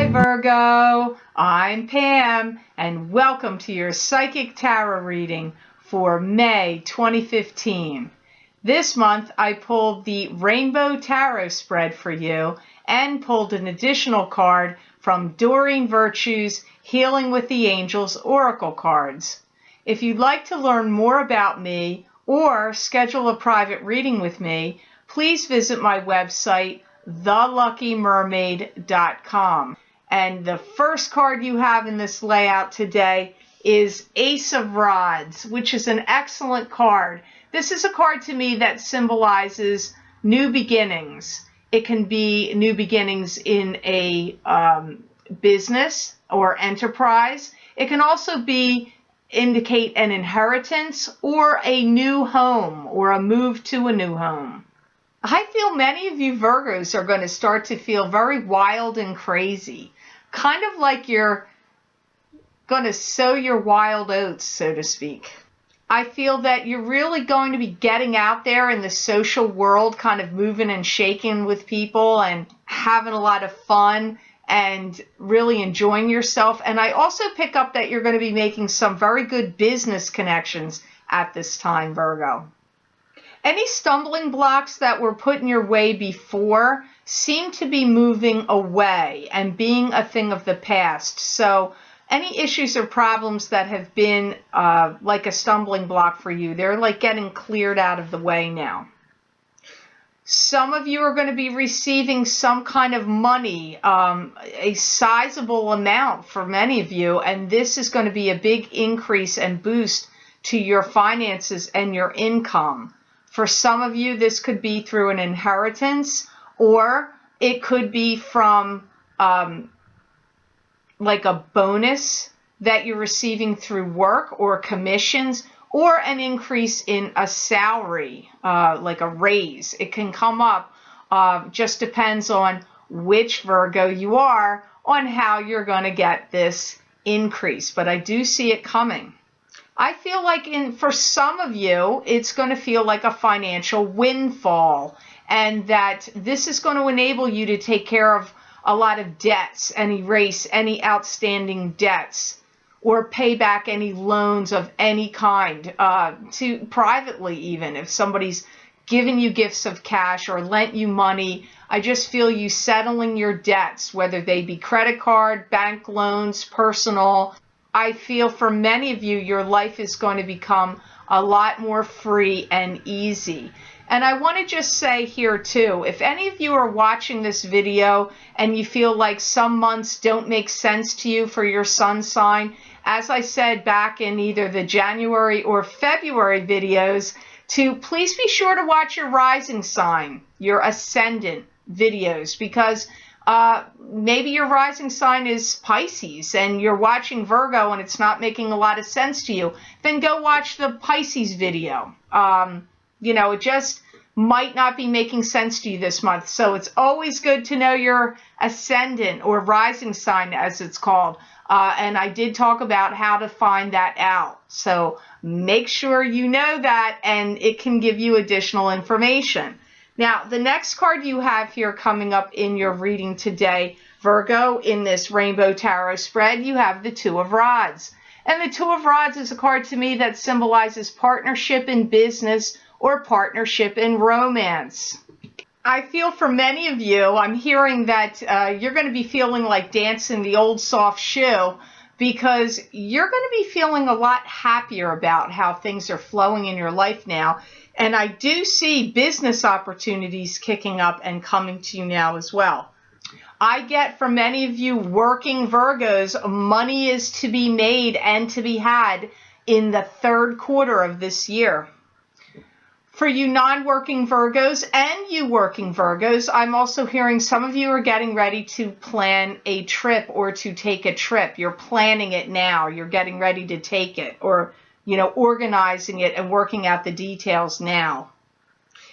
Hi Virgo, I'm Pam and welcome to your Psychic Tarot reading for May 2015. This month I pulled the Rainbow Tarot spread for you and pulled an additional card from Doreen Virtue's Healing with the Angels Oracle cards. If you'd like to learn more about me or schedule a private reading with me, please visit my website theluckymermaid.com. And the first card you have in this layout today is Ace of Rods, which is an excellent card. This is a card to me that symbolizes new beginnings. It can be new beginnings in a business or enterprise. It can also indicate an inheritance or a new home or a move to a new home. I feel many of you Virgos are going to start to feel very wild and crazy, kind of like you're going to sow your wild oats, so to speak. I feel that you're really going to be getting out there in the social world, kind of moving and shaking with people and having a lot of fun and really enjoying yourself. And I also pick up that you're going to be making some very good business connections at this time, Virgo. Any stumbling blocks that were put in your way before seem to be moving away and being a thing of the past. So any issues or problems that have been like a stumbling block for you, they're like getting cleared out of the way now. Some of you are going to be receiving some kind of money, a sizable amount for many of you, and this is going to be a big increase and boost to your finances and your income. For some of you, this could be through an inheritance, or it could be from like a bonus that you're receiving through work or commissions, or an increase in a salary, like a raise. It can come up, just depends on which Virgo you are, on how you're going to get this increase. But I do see it coming. I feel like for some of you, it's going to feel like a financial windfall, and that this is going to enable you to take care of a lot of debts and erase any outstanding debts or pay back any loans of any kind, to privately even. If somebody's given you gifts of cash or lent you money, I just feel you settling your debts, whether they be credit card, bank loans, personal. I feel for many of you, your life is going to become a lot more free and easy. And I want to just say here too, if any of you are watching this video and you feel like some months don't make sense to you for your sun sign, as I said back in either the January or February videos, to please be sure to watch your rising sign, your ascendant videos, because maybe your rising sign is Pisces and you're watching Virgo and it's not making a lot of sense to you, then go watch the Pisces video. It just might not be making sense to you this month. So it's always good to know your ascendant or rising sign, as it's called. And I did talk about how to find that out. So make sure you know that, and it can give you additional information. Now, the next card you have here coming up in your reading today, Virgo, in this Rainbow Tarot spread, you have the Two of Rods. And the Two of Rods is a card to me that symbolizes partnership in business or partnership in romance. I feel for many of you, I'm hearing that you're going to be feeling like dancing the old soft shoe, because you're going to be feeling a lot happier about how things are flowing in your life now. And I do see business opportunities kicking up and coming to you now as well. I get for many of you working Virgos, money is to be made and to be had in the third quarter of this year. For you non-working Virgos and you working Virgos, I'm also hearing some of you are getting ready to plan a trip or to take a trip. You're planning it now. You're getting ready to take it, or organizing it and working out the details now.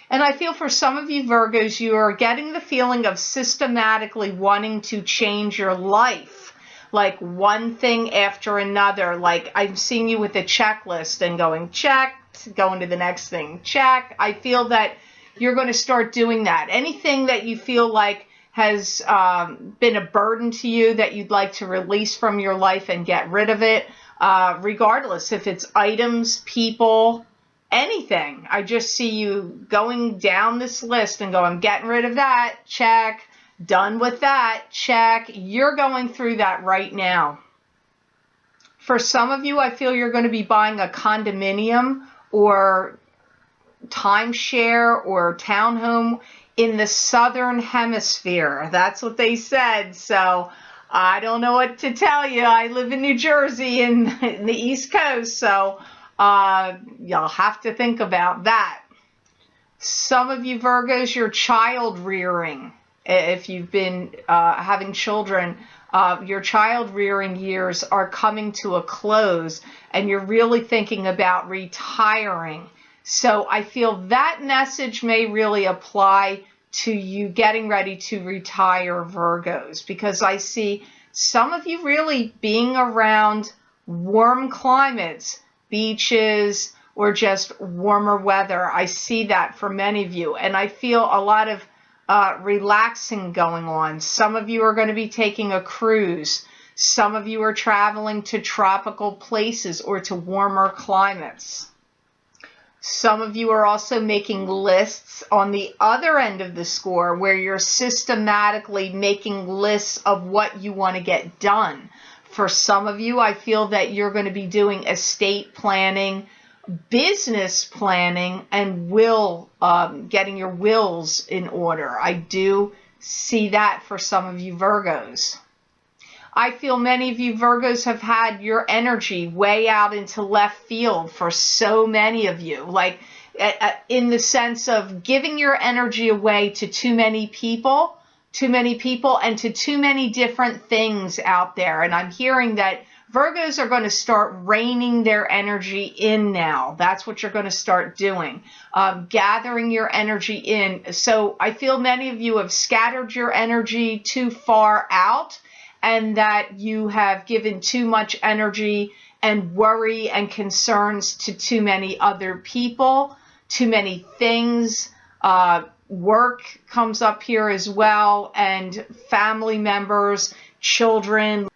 And I feel for some of you Virgos, you are getting the feeling of systematically wanting to change your life, like one thing after another. Like I'm seeing you with a checklist and going check, going to the next thing, check. I feel that you're going to start doing that. Anything that you feel like has been a burden to you that you'd like to release from your life and get rid of it, regardless if it's items, people, anything. I just see you going down this list and go, I'm getting rid of that, check. Done with that, check. You're going through that right now. For some of you, I feel you're going to be buying a condominium or timeshare or townhome in the southern hemisphere. That's what they said. So I don't know what to tell you. I live in New Jersey in the East Coast, so you'll have to think about that. Some of you Virgos, you're child rearing. If you've been having children, your child rearing years are coming to a close and you're really thinking about retiring. So I feel that message may really apply to you getting ready to retire, Virgos, because I see some of you really being around warm climates, beaches, or just warmer weather. I see that for many of you, and I feel a lot of relaxing going on. Some of you are going to be taking a cruise. Some of you are traveling to tropical places or to warmer climates. Some of you are also making lists on the other end of the score where you're systematically making lists of what you want to get done. For some of you, I feel that you're going to be doing estate planning, business planning, and getting your wills in order. I do see that for some of you Virgos. I feel many of you Virgos have had your energy way out into left field for so many of you, like in the sense of giving your energy away to too many people and to too many different things out there. And I'm hearing that Virgos are going to start reining their energy in now. That's what you're going to start doing, gathering your energy in. So I feel many of you have scattered your energy too far out, and that you have given too much energy and worry and concerns to too many other people, too many things. Work comes up here as well, and family members, children.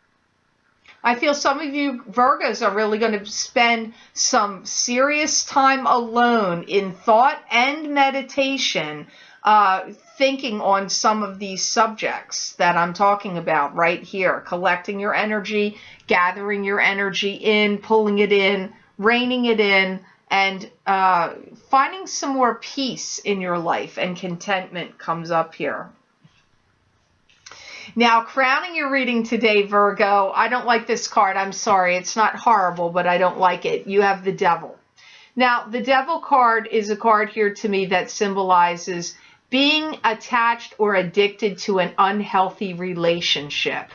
I feel some of you Virgos are really going to spend some serious time alone in thought and meditation, thinking on some of these subjects that I'm talking about right here. Collecting your energy, gathering your energy in, pulling it in, reining it in, and finding some more peace in your life and contentment comes up here. Now, crowning your reading today, Virgo, I don't like this card. I'm sorry. It's not horrible, but I don't like it. You have the Devil. Now, the Devil card is a card here to me that symbolizes being attached or addicted to an unhealthy relationship.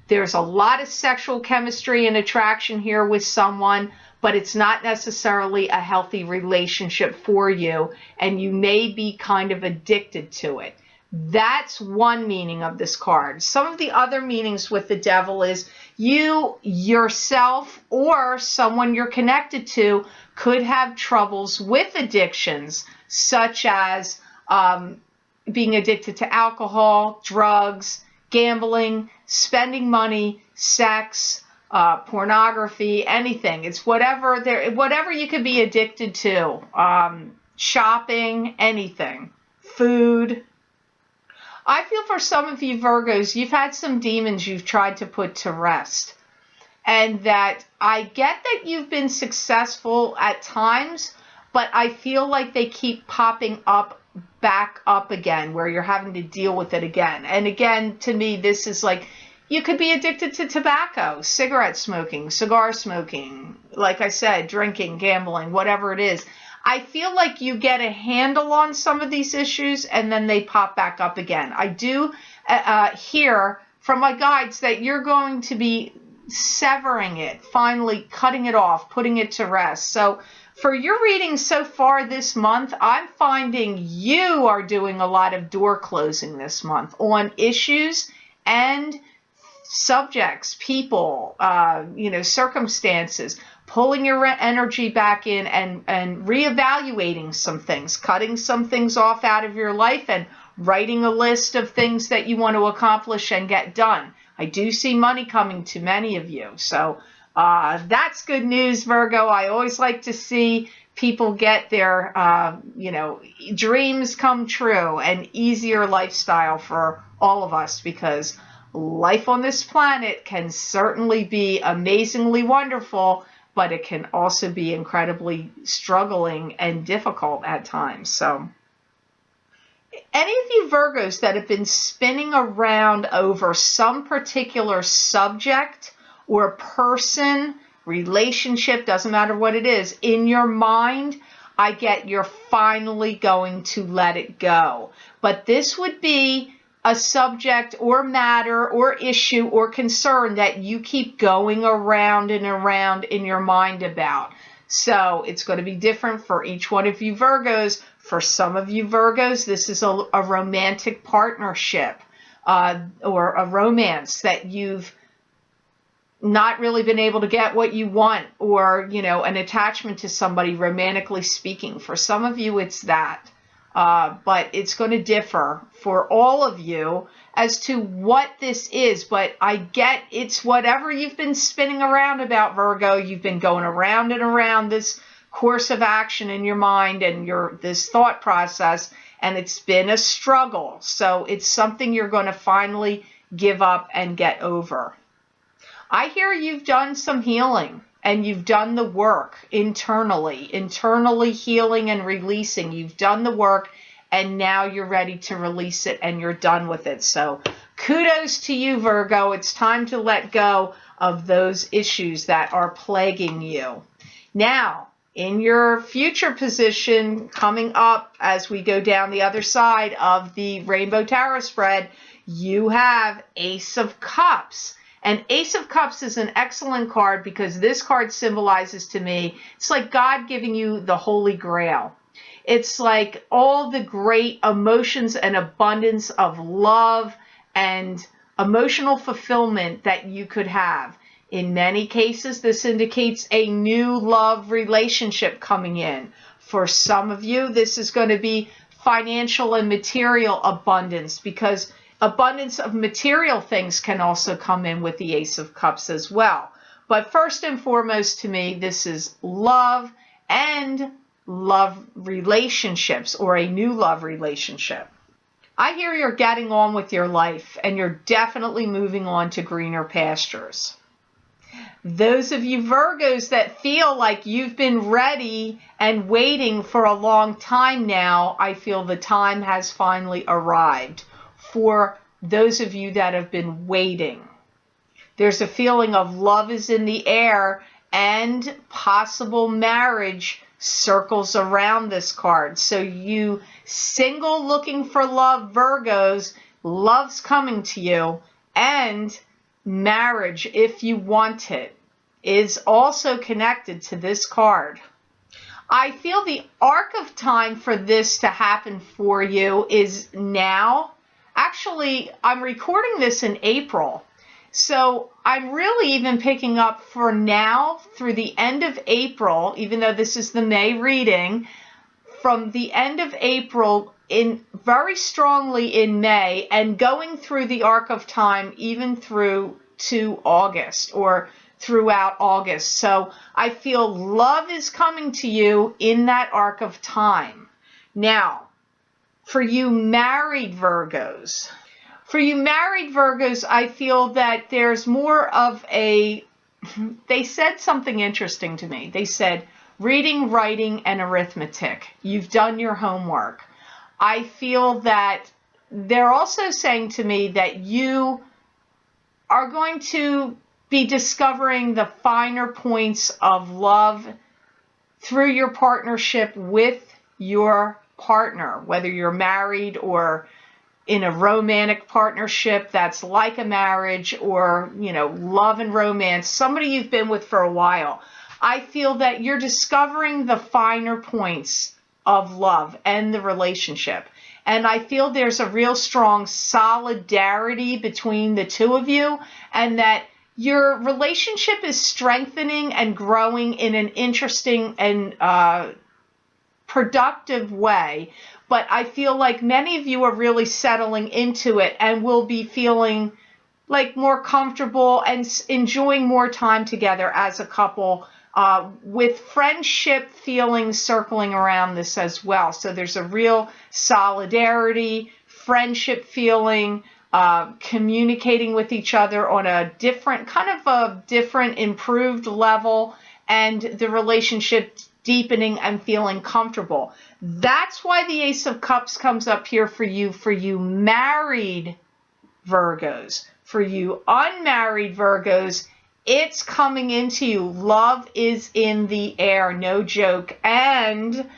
There's a lot of sexual chemistry and attraction here with someone, but it's not necessarily a healthy relationship for you, and you may be kind of addicted to it. That's one meaning of this card. Some of the other meanings with the Devil is you yourself or someone you're connected to could have troubles with addictions, such as being addicted to alcohol, drugs, gambling, spending money, sex, pornography, anything. It's whatever you could be addicted to. Shopping, anything. Food. I feel for some of you Virgos, you've had some demons you've tried to put to rest. And that I get that you've been successful at times, but I feel like they keep popping back up again, where you're having to deal with it again. And again, to me, this is like, you could be addicted to tobacco, cigarette smoking, cigar smoking, like I said, drinking, gambling, whatever it is. I feel like you get a handle on some of these issues and then they pop back up again. I do hear from my guides that you're going to be severing it, finally cutting it off, putting it to rest. So for your reading so far this month, I'm finding you are doing a lot of door closing this month on issues and subjects, people, circumstances, pulling your energy back in and reevaluating some things, cutting some things off out of your life and writing a list of things that you want to accomplish and get done. I do see money coming to many of you. So that's good news, Virgo. I always like to see people get their, dreams come true, an easier lifestyle for all of us, because life on this planet can certainly be amazingly wonderful, but it can also be incredibly struggling and difficult at times. So any of you Virgos that have been spinning around over some particular subject or person, relationship, doesn't matter what it is, in your mind, I get you're finally going to let it go. But this would be a subject or matter or issue or concern that you keep going around and around in your mind about. So it's going to be different for each one of you Virgos. For some of you Virgos, this is a romantic partnership or a romance that you've not really been able to get what you want, or, an attachment to somebody, romantically speaking. For some of you, it's that. But it's going to differ for all of you as to what this is. But I get it's whatever you've been spinning around about, Virgo. You've been going around and around this course of action in your mind and this thought process, and it's been a struggle. So it's something you're going to finally give up and get over. I hear you've done some healing and you've done the work internally healing and releasing. You've done the work and now you're ready to release it and you're done with it. So kudos to you, Virgo. It's time to let go of those issues that are plaguing you. Now, in your future position coming up as we go down the other side of the Rainbow Tarot spread, you have Ace of Cups. And Ace of Cups is an excellent card because this card symbolizes to me, it's like God giving you the Holy Grail. It's like all the great emotions and abundance of love and emotional fulfillment that you could have. In many cases, this indicates a new love relationship coming in. For some of you, this is going to be financial and material abundance, because abundance of material things can also come in with the Ace of Cups as well. But first and foremost to me, this is love and love relationships, or a new love relationship. I hear you're getting on with your life and you're definitely moving on to greener pastures. Those of you Virgos that feel like you've been ready and waiting for a long time now, I feel the time has finally arrived. For those of you that have been waiting, there's a feeling of love is in the air and possible marriage circles around this card. So you single looking for love Virgos, love's coming to you, and marriage, if you want it, is also connected to this card. I feel the arc of time for this to happen for you is now. Actually, I'm recording this in April, so I'm really even picking up for now through the end of April, even though this is the May reading, from the end of April in very strongly in May and going through the arc of time even through to August or throughout August. So I feel love is coming to you in that arc of time. Now, for you married Virgos, I feel that there's more of they said something interesting to me. They said, reading, writing, and arithmetic. You've done your homework. I feel that they're also saying to me that you are going to be discovering the finer points of love through your partnership with your partner, whether you're married or in a romantic partnership that's like a marriage, or, love and romance, somebody you've been with for a while. I feel that you're discovering the finer points of love and the relationship. And I feel there's a real strong solidarity between the two of you, and that your relationship is strengthening and growing in an interesting and productive way. but I feel like many of you are really settling into it and will be feeling like more comfortable and enjoying more time together as a couple, with friendship feelings circling around this as well. So there's a real solidarity, friendship feeling, communicating with each other on a different, improved level, and the relationship deepening and feeling comfortable. That's why the Ace of Cups comes up here for you married Virgos. For you unmarried Virgos, it's coming into you. Love is in the air, no joke. And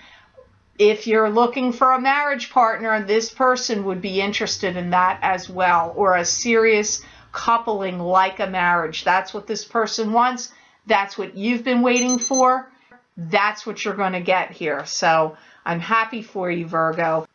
if you're looking for a marriage partner, this person would be interested in that as well, or a serious coupling like a marriage. That's what this person wants. That's what you've been waiting for. That's what you're going to get here. So I'm happy for you, Virgo.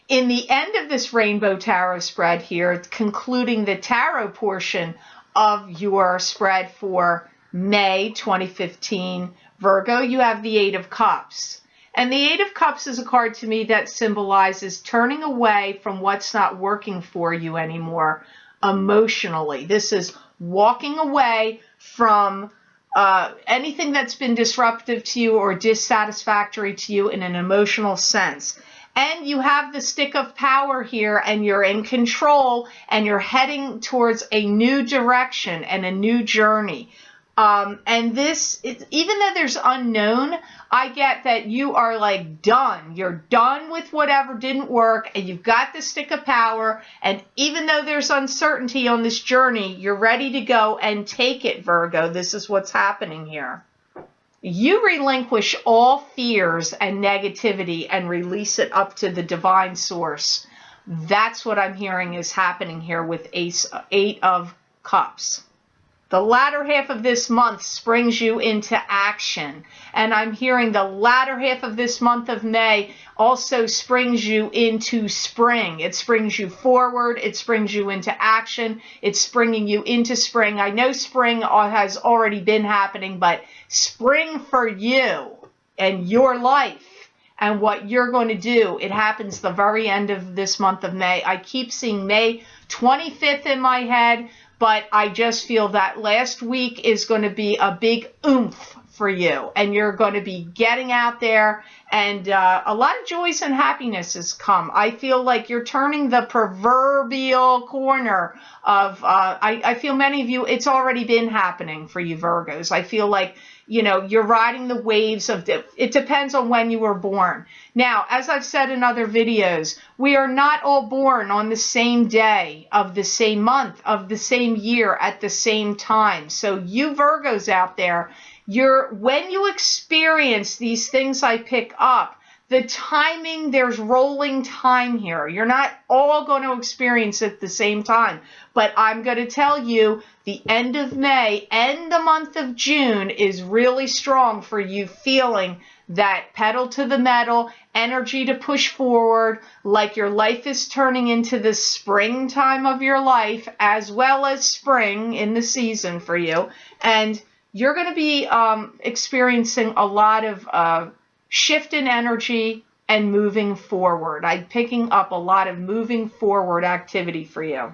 In the end of this Rainbow Tarot spread here, concluding the tarot portion of your spread for May 2015, Virgo, you have the Eight of Cups. And the Eight of Cups is a card to me that symbolizes turning away from what's not working for you anymore emotionally. This is walking away from anything that's been disruptive to you or dissatisfactory to you in an emotional sense. And you have the stick of power here, and you're in control, and you're heading towards a new direction and a new journey. And this, even though there's unknown, I get that you are like done. You're done with whatever didn't work, and you've got the stick of power. And even though there's uncertainty on this journey, you're ready to go and take it, Virgo. This is what's happening here. You relinquish all fears and negativity and release it up to the divine source. That's what I'm hearing is happening here with Eight of Cups. The latter half of this month springs you into action. And I'm hearing the latter half of this month of May also springs you into spring. It springs you forward. It springs you into action. It's springing you into spring. I know spring has already been happening, but spring for you and your life and what you're going to do, it happens the very end of this month of May. I keep seeing May 25th in my head, but I just feel that last week is going to be a big oomph for you, and you're going to be getting out there, and a lot of joys and happiness has come. I feel like you're turning the proverbial corner of, I feel many of you, it's already been happening for you Virgos. I feel like, you know, you're riding the waves of, it depends on when you were born. Now, as I've said in other videos, we are not all born on the same day of the same month of the same year at the same time. So you Virgos out there, when you experience these things I pick up, the timing, there's rolling time here. You're not all going to experience it at the same time. But I'm going to tell you, the end of May and the month of June is really strong for you, feeling that pedal to the metal, energy to push forward, like your life is turning into the springtime of your life, as well as spring in the season for you. And you're going to be experiencing a lot of shift in energy and moving forward. I'm picking up a lot of moving forward activity for you.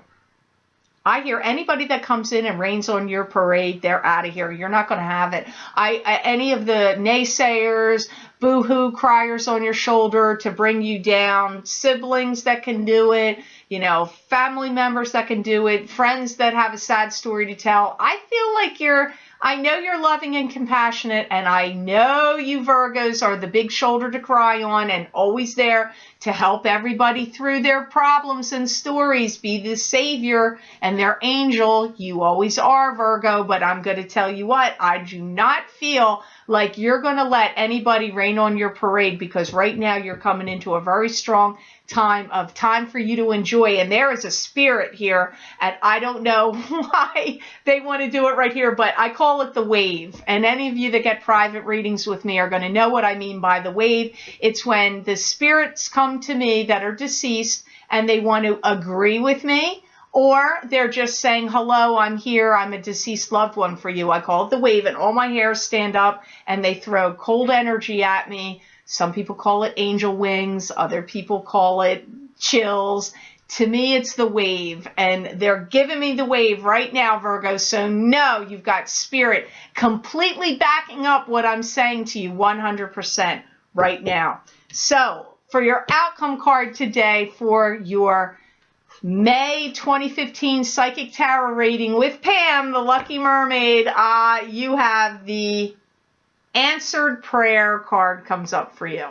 I hear anybody that comes in and rains on your parade, they're out of here. You're not going to have it. Any of the naysayers, boo-hoo criers on your shoulder to bring you down, siblings that can do it, you know, family members that can do it, friends that have a sad story to tell. I feel like I know you're loving and compassionate, and I know you Virgos are the big shoulder to cry on and always there to help everybody through their problems and stories, be the savior and their angel. You always are, Virgo, but I'm going to tell you what, I do not feel like you're going to let anybody rain on your parade, because right now you're coming into a very strong time for you to enjoy, and there is a spirit here, and I don't know why they want to do it right here, but I call it the wave. And any of you that get private readings with me are going to know what I mean by the wave. It's when the spirits come to me that are deceased and they want to agree with me, or they're just saying, hello, I'm here, I'm a deceased loved one for you. I call it the wave, and all my hairs stand up and they throw cold energy at me Some people call it angel wings. Other people call it chills. To me, it's the wave, and they're giving me the wave right now, Virgo. So know you've got spirit completely backing up what I'm saying to you 100% right now. So for your outcome card today for your May 2015 Psychic Tarot reading with Pam, the Lucky Mermaid, you have the Answered Prayer card comes up for you.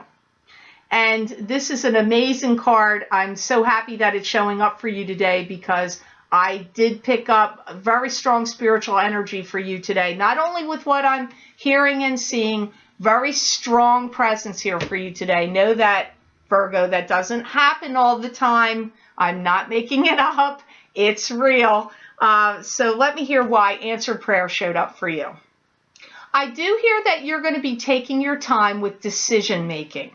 And this is an amazing card. I'm so happy that it's showing up for you today because I did pick up a very strong spiritual energy for you today. Not only with what I'm hearing and seeing, very strong presence here for you today. Know that, Virgo, that doesn't happen all the time. I'm not making it up. It's real. So let me hear why Answered Prayer showed up for you. I do hear that you're going to be taking your time with decision making.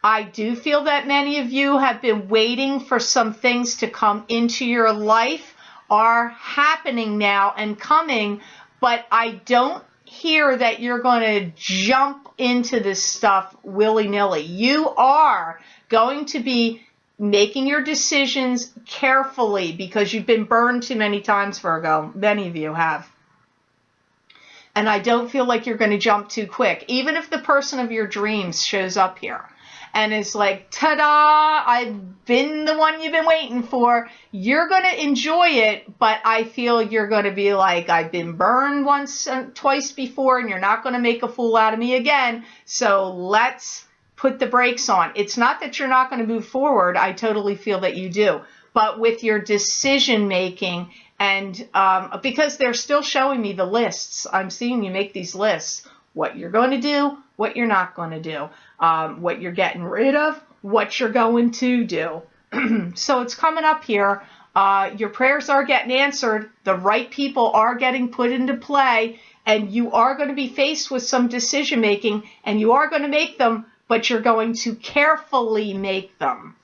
I do feel that many of you have been waiting for some things to come into your life, are happening now and coming, but I don't hear that you're going to jump into this stuff willy-nilly. You are going to be making your decisions carefully because you've been burned too many times, Virgo. Many of you have. And I don't feel like you're going to jump too quick, even if the person of your dreams shows up here and is like, ta-da, I've been the one you've been waiting for. You're going to enjoy it, but I feel you're going to be like, I've been burned once, twice before, and you're not going to make a fool out of me again. So let's put the brakes on. It's not that you're not going to move forward. I totally feel that you do. But with your decision making, and because they're still showing me the lists, I'm seeing you make these lists. What you're going to do, what you're not going to do, what you're getting rid of, what you're going to do. So it's coming up here. Your prayers are getting answered. The right people are getting put into play. And you are going to be faced with some decision making. And you are going to make them, but you're going to carefully make them.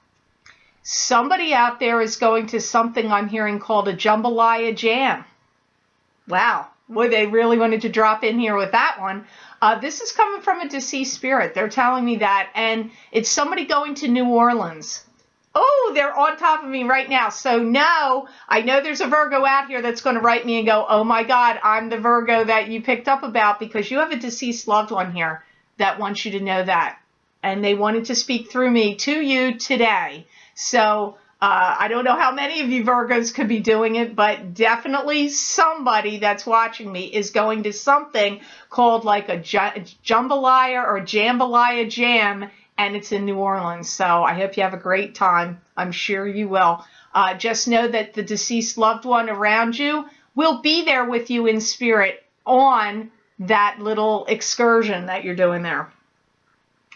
Somebody out there is going to something I'm hearing called a jambalaya jam. Wow. Boy, they really wanted to drop in here with that one. This is coming from a deceased spirit. They're telling me that. And it's somebody going to New Orleans. Oh, they're on top of me right now. So no, I know there's a Virgo out here that's going to write me and go, oh my God, I'm the Virgo that you picked up about, because you have a deceased loved one here that wants you to know that. And they wanted to speak through me to you today. So I don't know how many of you Virgos could be doing it, but definitely somebody that's watching me is going to something called like a jambalaya or jambalaya jam, and it's in New Orleans. So I hope you have a great time. I'm sure you will. Just know that the deceased loved one around you will be there with you in spirit on that little excursion that you're doing there.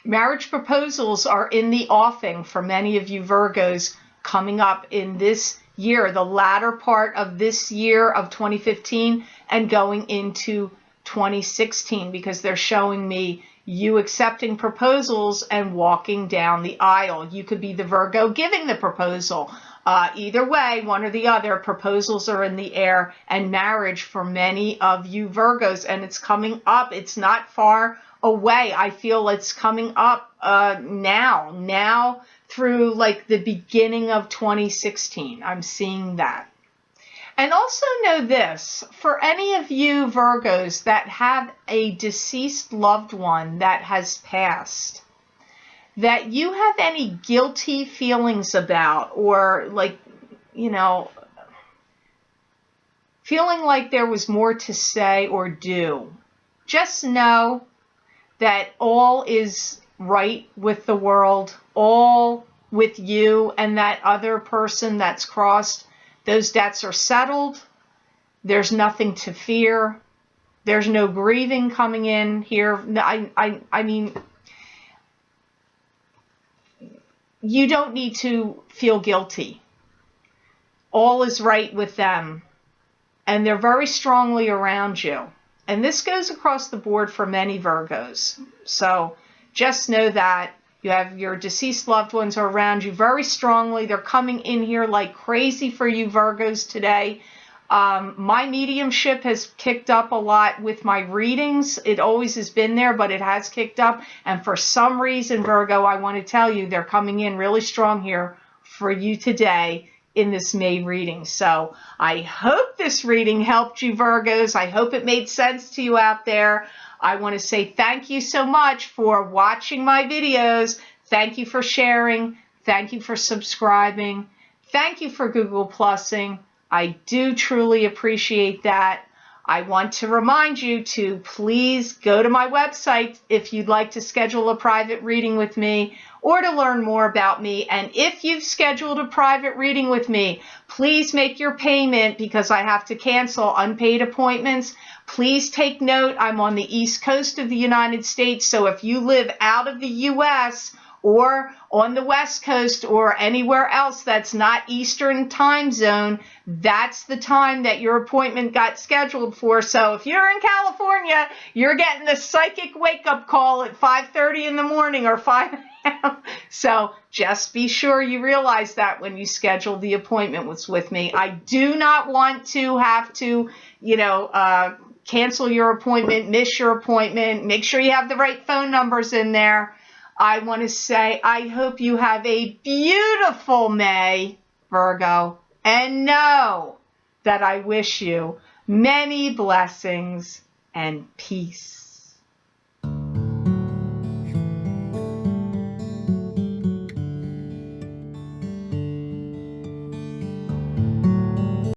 Marriage proposals are in the offing for many of you Virgos coming up in this year, the latter part of this year of 2015 and going into 2016, because they're showing me you accepting proposals and walking down the aisle. You could be the Virgo giving the proposal. Either way, one or the other, proposals are in the air, and marriage for many of you Virgos, and it's coming up. It's not far away. I feel it's coming up now through like the beginning of 2016. I'm seeing that. And also know this, for any of you Virgos that have a deceased loved one that has passed, that you have any guilty feelings about, or like, you know, feeling like there was more to say or do, just know that all is right with the world, all with you and that other person that's crossed. Those debts are settled. There's nothing to fear. There's no grieving coming in here. I mean, you don't need to feel guilty. All is right with them. And they're very strongly around you. And this goes across the board for many Virgos. So just know that you have your deceased loved ones are around you very strongly. They're coming in here like crazy for you Virgos today. My mediumship has kicked up a lot with my readings. It always has been there, but it has kicked up. And for some reason, Virgo, I want to tell you, they're coming in really strong here for you today in this May reading. So I hope this reading helped you, Virgos. I hope it made sense to you out there. I want to say thank you so much for watching my videos. Thank you for sharing. Thank you for subscribing. Thank you for Google Plusing. I do truly appreciate that. I want to remind you to please go to my website if you'd like to schedule a private reading with me or to learn more about me. And if you've scheduled a private reading with me, please make your payment because I have to cancel unpaid appointments. Please take note, I'm on the East Coast of the United States, so if you live out of the U.S., or on the West Coast or anywhere else that's not Eastern time zone, that's the time that your appointment got scheduled for. So if you're in California, you're getting the psychic wake-up call at 5:30 in the morning or 5 a.m. So just be sure you realize that when you schedule the appointment with me. I do not want to have to, cancel your appointment, miss your appointment. Make sure you have the right phone numbers in there. I want to say I hope you have a beautiful May, Virgo, and know that I wish you many blessings and peace.